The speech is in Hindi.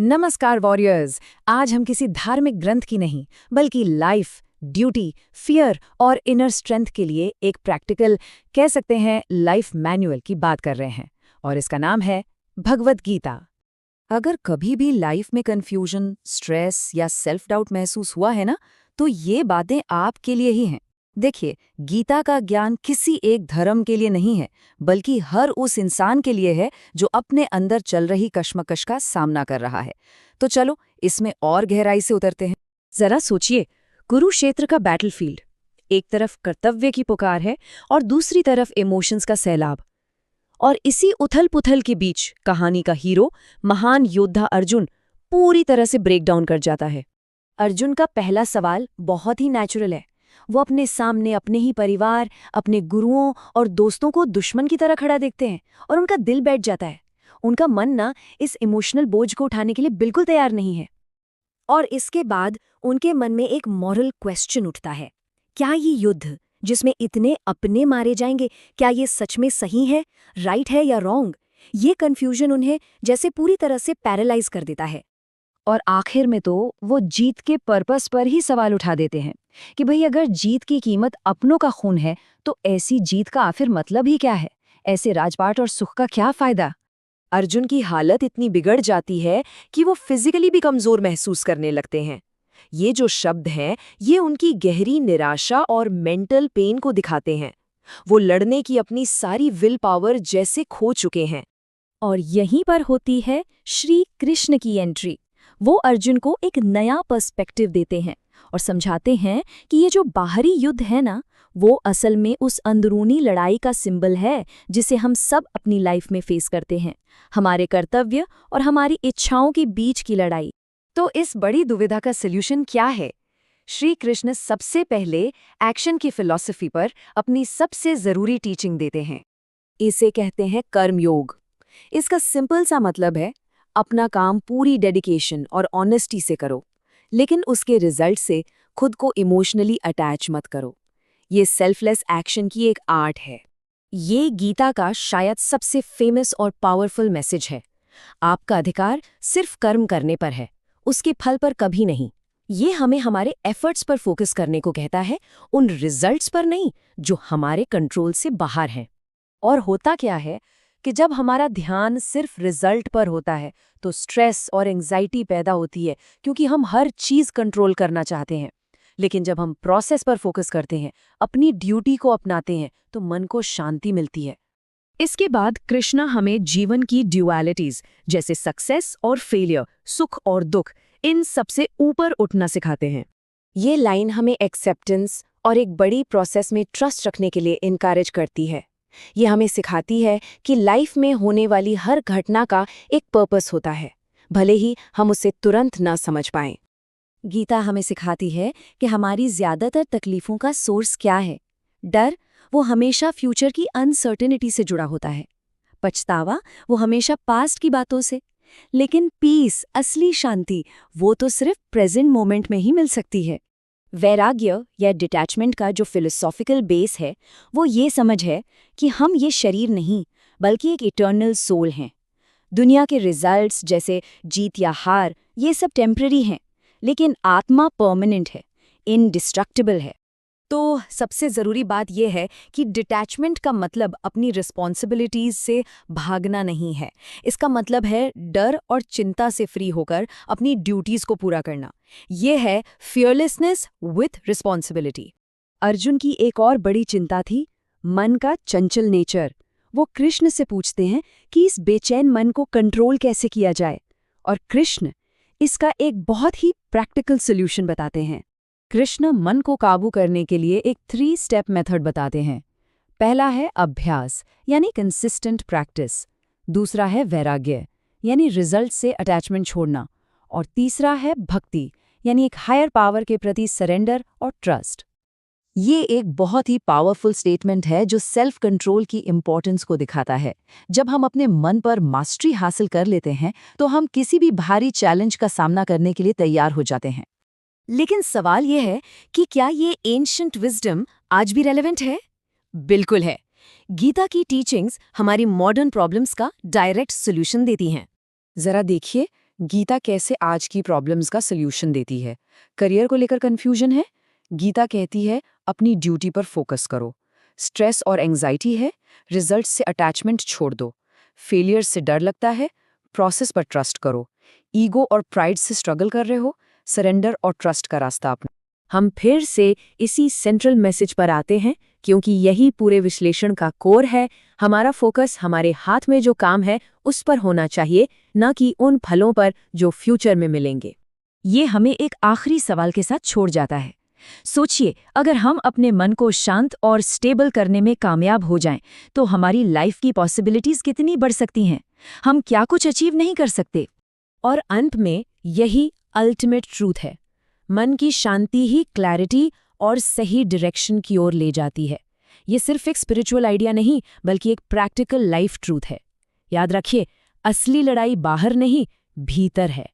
नमस्कार वॉरियर्स। आज हम किसी धार्मिक ग्रंथ की नहीं बल्कि लाइफ, ड्यूटी, फियर और इनर स्ट्रेंथ के लिए एक प्रैक्टिकल, कह सकते हैं लाइफ मैनुअल की बात कर रहे हैं, और इसका नाम है भगवद गीता। अगर कभी भी लाइफ में कंफ्यूजन, स्ट्रेस या सेल्फ डाउट महसूस हुआ है ना, तो ये बातें आपके लिए ही हैं। देखिए, गीता का ज्ञान किसी एक धर्म के लिए नहीं है, बल्कि हर उस इंसान के लिए है जो अपने अंदर चल रही कश्मकश का सामना कर रहा है। तो चलो इसमें और गहराई से उतरते हैं। जरा सोचिए, कुरुक्षेत्र का बैटलफील्ड, एक तरफ कर्तव्य की पुकार है और दूसरी तरफ इमोशंस का सैलाब। और इसी उथल-पुथल के बीच कहानी का हीरो, महान योद्धा अर्जुन, पूरी तरह से ब्रेक डाउन कर जाता है। अर्जुन का पहला सवाल बहुत ही नेचुरल है। वो अपने सामने अपने ही परिवार, अपने गुरुओं और दोस्तों को दुश्मन की तरह खड़ा देखते हैं और उनका दिल बैठ जाता है। उनका मन ना इस इमोशनल बोझ को उठाने के लिए बिल्कुल तैयार नहीं है। और इसके बाद उनके मन में एक मॉरल क्वेश्चन उठता है। क्या ये युद्ध जिसमें इतने अपने मारे जाएंगे, क्या ये सच में सही है, राइट है या रॉन्ग? ये कन्फ्यूजन उन्हें जैसे पूरी तरह से पैरालाइज कर देता है। और आखिर में तो वो जीत के पर्पस पर ही सवाल उठा देते हैं कि भाई, अगर जीत की कीमत अपनों का खून है तो ऐसी जीत का आखिर मतलब ही क्या है? ऐसे राजपाट और सुख का क्या फायदा? अर्जुन की हालत इतनी बिगड़ जाती है कि वो फिजिकली भी कमजोर महसूस करने लगते हैं। ये जो शब्द हैं, ये उनकी गहरी निराशा और मेंटल पेन को दिखाते हैं। वो लड़ने की अपनी सारी विल पावर जैसे खो चुके हैं। और यहीं पर होती है श्री कृष्ण की एंट्री। वो अर्जुन को एक नया पर्सपेक्टिव देते हैं और समझाते हैं कि ये जो बाहरी युद्ध है ना, वो असल में उस अंदरूनी लड़ाई का सिंबल है जिसे हम सब अपनी लाइफ में फेस करते हैं, हमारे कर्तव्य और हमारी इच्छाओं के बीच की लड़ाई। तो इस बड़ी दुविधा का सल्यूशन क्या है? श्री कृष्ण सबसे पहले एक्शन की फिलॉसफी पर अपनी सबसे जरूरी टीचिंग देते हैं। इसे कहते हैं कर्मयोग। इसका सिंपल सा मतलब है, अपना काम पूरी डेडिकेशन और ऑनेस्टी से करो, लेकिन उसके रिजल्ट से खुद को इमोशनली अटैच मत करो। ये सेल्फलेस एक्शन की एक आर्ट है। ये गीता का शायद सबसे फेमस और पावरफुल मैसेज है। आपका अधिकार सिर्फ कर्म करने पर है, उसके फल पर कभी नहीं। ये हमें हमारे एफर्ट्स पर फोकस करने को कहता है, उन रिजल्ट्स पर नहीं जो हमारे कंट्रोल से बाहर हैं। और होता क्या है कि जब हमारा ध्यान सिर्फ रिजल्ट पर होता है तो स्ट्रेस और एंजाइटी पैदा होती है, क्योंकि हम हर चीज़ कंट्रोल करना चाहते हैं। लेकिन जब हम प्रोसेस पर फोकस करते हैं, अपनी ड्यूटी को अपनाते हैं, तो मन को शांति मिलती है। इसके बाद कृष्णा हमें जीवन की ड्यूअलिटीज जैसे सक्सेस और फेलियर, सुख और दुख, इन सबसे ऊपर उठना सिखाते हैं। ये लाइन हमें एक्सेप्टेंस और एक बड़ी प्रोसेस में ट्रस्ट रखने के लिए इनकरेज करती है। ये हमें सिखाती है कि लाइफ में होने वाली हर घटना का एक पर्पस होता है, भले ही हम उसे तुरंत ना समझ पाएं। गीता हमें सिखाती है कि हमारी ज्यादातर तकलीफों का सोर्स क्या है। डर, वो हमेशा फ्यूचर की अनसर्टेनिटी से जुड़ा होता है। पछतावा, वो हमेशा पास्ट की बातों से। लेकिन पीस, असली शांति, वो तो सिर्फ प्रेजेंट मोमेंट में ही मिल सकती है। वैराग्य या डिटैचमेंट का जो फिलोसॉफिकल बेस है, वो ये समझ है कि हम ये शरीर नहीं बल्कि एक इटर्नल सोल हैं। दुनिया के रिजल्ट्स जैसे जीत या हार, ये सब टेम्पररी हैं, लेकिन आत्मा परमानेंट है, इनडिस्ट्रक्टिबल है। तो सबसे ज़रूरी बात यह है कि डिटैचमेंट का मतलब अपनी रिस्पॉन्सिबिलिटीज़ से भागना नहीं है। इसका मतलब है डर और चिंता से फ्री होकर अपनी ड्यूटीज़ को पूरा करना। यह है फियरलेसनेस विथ रिस्पॉन्सिबिलिटी। अर्जुन की एक और बड़ी चिंता थी मन का चंचल नेचर। वो कृष्ण से पूछते हैं कि इस बेचैन मन को कंट्रोल कैसे किया जाए, और कृष्ण इसका एक बहुत ही प्रैक्टिकल सोल्यूशन बताते हैं। कृष्ण मन को काबू करने के लिए एक 3 स्टेप मेथड बताते हैं। पहला है अभ्यास, यानी कंसिस्टेंट प्रैक्टिस। दूसरा है वैराग्य, यानी रिजल्ट से अटैचमेंट छोड़ना। और तीसरा है भक्ति, यानी एक हायर पावर के प्रति सरेंडर और ट्रस्ट। ये एक बहुत ही पावरफुल स्टेटमेंट है जो सेल्फ कंट्रोल की इंपॉर्टेंस को दिखाता है। जब हम अपने मन पर मास्टरी हासिल कर लेते हैं, तो हम किसी भी भारी चैलेंज का सामना करने के लिए तैयार हो जाते हैं। लेकिन सवाल यह है कि क्या ये एंशिएंट विजडम आज भी रेलेवेंट है? बिल्कुल है। गीता की टीचिंग्स हमारी मॉडर्न प्रॉब्लम्स का डायरेक्ट सॉल्यूशन देती हैं। जरा देखिए, गीता कैसे आज की प्रॉब्लम्स का सल्यूशन देती है। करियर को लेकर कंफ्यूजन है? गीता कहती है अपनी ड्यूटी पर फोकस करो। स्ट्रेस और एंजाइटी है? रिजल्ट से अटैचमेंट छोड़ दो। फेलियर से डर लगता है? प्रोसेस पर ट्रस्ट करो। ईगो और प्राइड से स्ट्रगल कर रहे हो? सरेंडर और ट्रस्ट का रास्ता अपना। हम फिर से इसी सेंट्रल मैसेज पर आते हैं, क्योंकि यही पूरे विश्लेषण का कोर है। हमारा फोकस हमारे हाथ में जो काम है उस पर होना चाहिए, न कि उन फलों पर जो फ्यूचर में मिलेंगे। ये हमें एक आखिरी सवाल के साथ छोड़ जाता है। सोचिए, अगर हम अपने मन को शांत और स्टेबल करने में कामयाब हो जाएं, तो हमारी लाइफ की पॉसिबिलिटीज कितनी बढ़ सकती हैं। हम क्या कुछ अचीव नहीं कर सकते। और अंत में यही अल्टीमेट ट्रूथ है, मन की शांति ही क्लैरिटी और सही डायरेक्शन की ओर ले जाती है। ये सिर्फ एक स्पिरिचुअल आइडिया नहीं, बल्कि एक प्रैक्टिकल लाइफ ट्रूथ है। याद रखिए, असली लड़ाई बाहर नहीं, भीतर है।